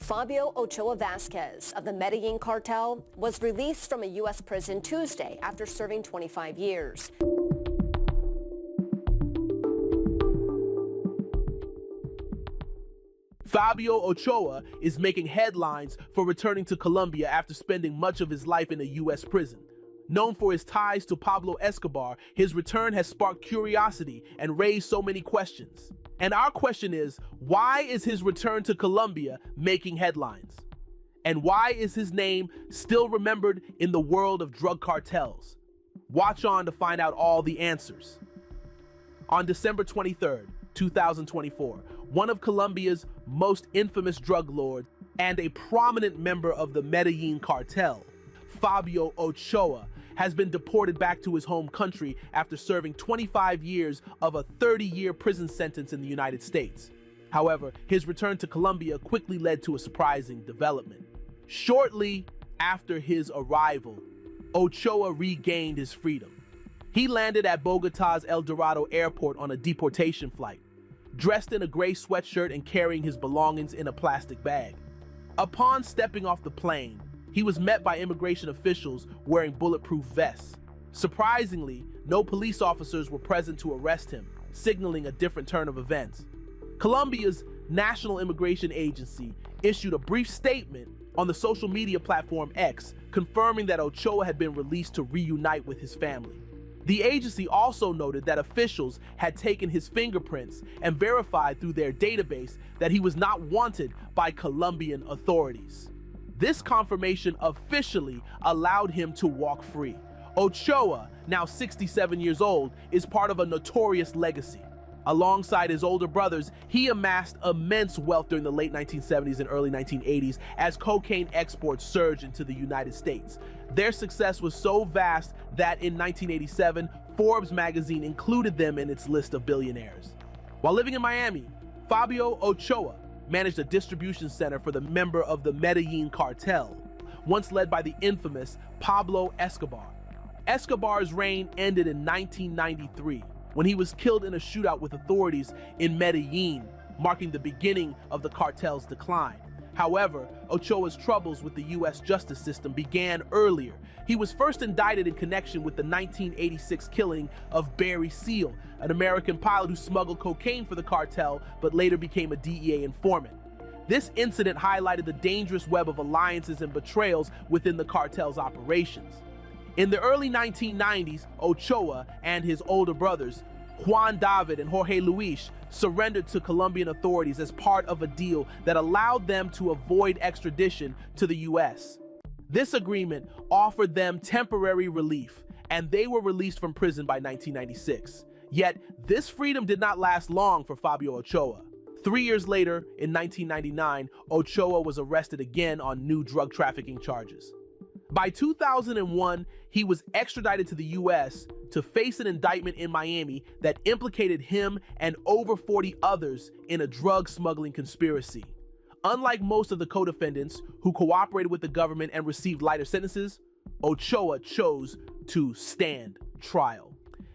Fabio Ochoa Vasquez of the Medellin cartel was released from a U.S. prison Tuesday after serving 25 years. Fabio Ochoa is making headlines for returning to Colombia after spending much of his life in a U.S. prison. Known for his ties to Pablo Escobar, his return has sparked curiosity and raised so many questions. And our question is, why is his return to Colombia making headlines? And why is his name still remembered in the world of drug cartels? Watch on to find out all the answers. On December 23rd, 2024, one of Colombia's most infamous drug lords and a prominent member of the Medellin cartel, Fabio Ochoa, has been deported back to his home country after serving 25 years of a 30-year prison sentence in the United States. However, his return to Colombia quickly led to a surprising development. Shortly after his arrival, Ochoa regained his freedom. He landed at Bogota's El Dorado airport on a deportation flight, dressed in a gray sweatshirt and carrying his belongings in a plastic bag. Upon stepping off the plane, he was met by immigration officials wearing bulletproof vests. Surprisingly, no police officers were present to arrest him, signaling a different turn of events. Colombia's National Immigration Agency issued a brief statement on the social media platform X, confirming that Ochoa had been released to reunite with his family. The agency also noted that officials had taken his fingerprints and verified through their database that he was not wanted by Colombian authorities. This confirmation officially allowed him to walk free. Ochoa, now 67 years old, is part of a notorious legacy. Alongside his older brothers, he amassed immense wealth during the late 1970s and early 1980s as cocaine exports surged into the United States. Their success was so vast that in 1987, Forbes magazine included them in its list of billionaires. While living in Miami, Fabio Ochoa managed a distribution center for the member of the Medellin cartel, once led by the infamous Pablo Escobar. Escobar's reign ended in 1993 when he was killed in a shootout with authorities in Medellin, marking the beginning of the cartel's decline. However, Ochoa's troubles with the U.S. justice system began earlier. He was first indicted in connection with the 1986 killing of Barry Seal, an American pilot who smuggled cocaine for the cartel but later became a DEA informant. This incident highlighted the dangerous web of alliances and betrayals within the cartel's operations. In the early 1990s, Ochoa and his older brothers, Juan David and Jorge Luis, surrendered to Colombian authorities as part of a deal that allowed them to avoid extradition to the U.S. This agreement offered them temporary relief, and they were released from prison by 1996. Yet, this freedom did not last long for Fabio Ochoa. 3 years later, in 1999, Ochoa was arrested again on new drug trafficking charges. By 2001, he was extradited to the U.S. to face an indictment in Miami that implicated him and over 40 others in a drug smuggling conspiracy. Unlike most of the co-defendants who cooperated with the government and received lighter sentences, Ochoa chose to stand trial.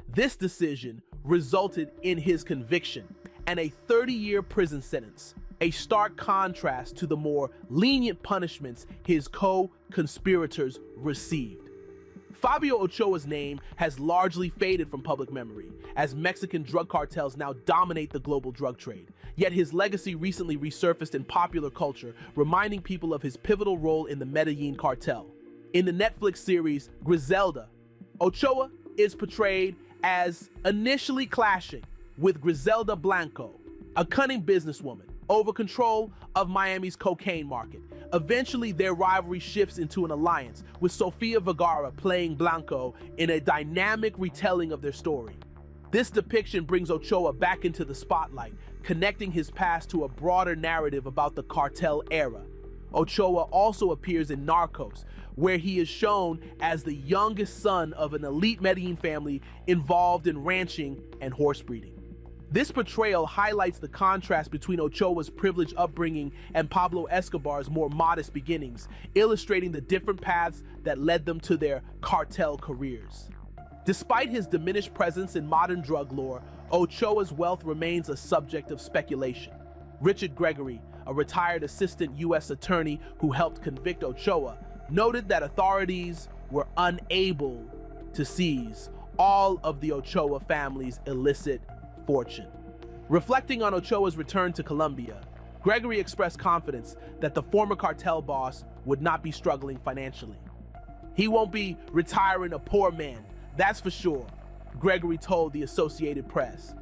This decision resulted in his conviction and a 30-year prison sentence, a stark contrast to the more lenient punishments his co-conspirators received. Fabio Ochoa's name has largely faded from public memory, as Mexican drug cartels now dominate the global drug trade. Yet his legacy recently resurfaced in popular culture, reminding people of his pivotal role in the Medellin cartel. In the Netflix series Griselda, Ochoa is portrayed as initially clashing with Griselda Blanco, a cunning businesswoman, over control of Miami's cocaine market. Eventually, their rivalry shifts into an alliance, with Sofia Vergara playing Blanco in a dynamic retelling of their story. This depiction brings Ochoa back into the spotlight, connecting his past to a broader narrative about the cartel era. Ochoa also appears in Narcos, where he is shown as the youngest son of an elite Medellin family involved in ranching and horse breeding. This portrayal highlights the contrast between Ochoa's privileged upbringing and Pablo Escobar's more modest beginnings, illustrating the different paths that led them to their cartel careers. Despite his diminished presence in modern drug lore, Ochoa's wealth remains a subject of speculation. Richard Gregory, a retired assistant U.S. attorney who helped convict Ochoa, noted that authorities were unable to seize all of the Ochoa family's illicit fortune. Reflecting on Ochoa's return to Colombia, Gregory expressed confidence that the former cartel boss would not be struggling financially. "He won't be retiring a poor man, that's for sure," Gregory told the Associated Press.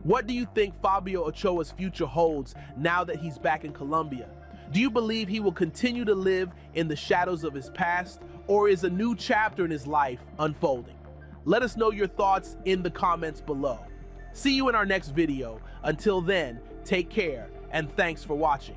What do you think Fabio Ochoa's future holds now that he's back in Colombia? Do you believe he will continue to live in the shadows of his past, or is a new chapter in his life unfolding? Let us know your thoughts in the comments below. See you in our next video. Until then, take care and thanks for watching.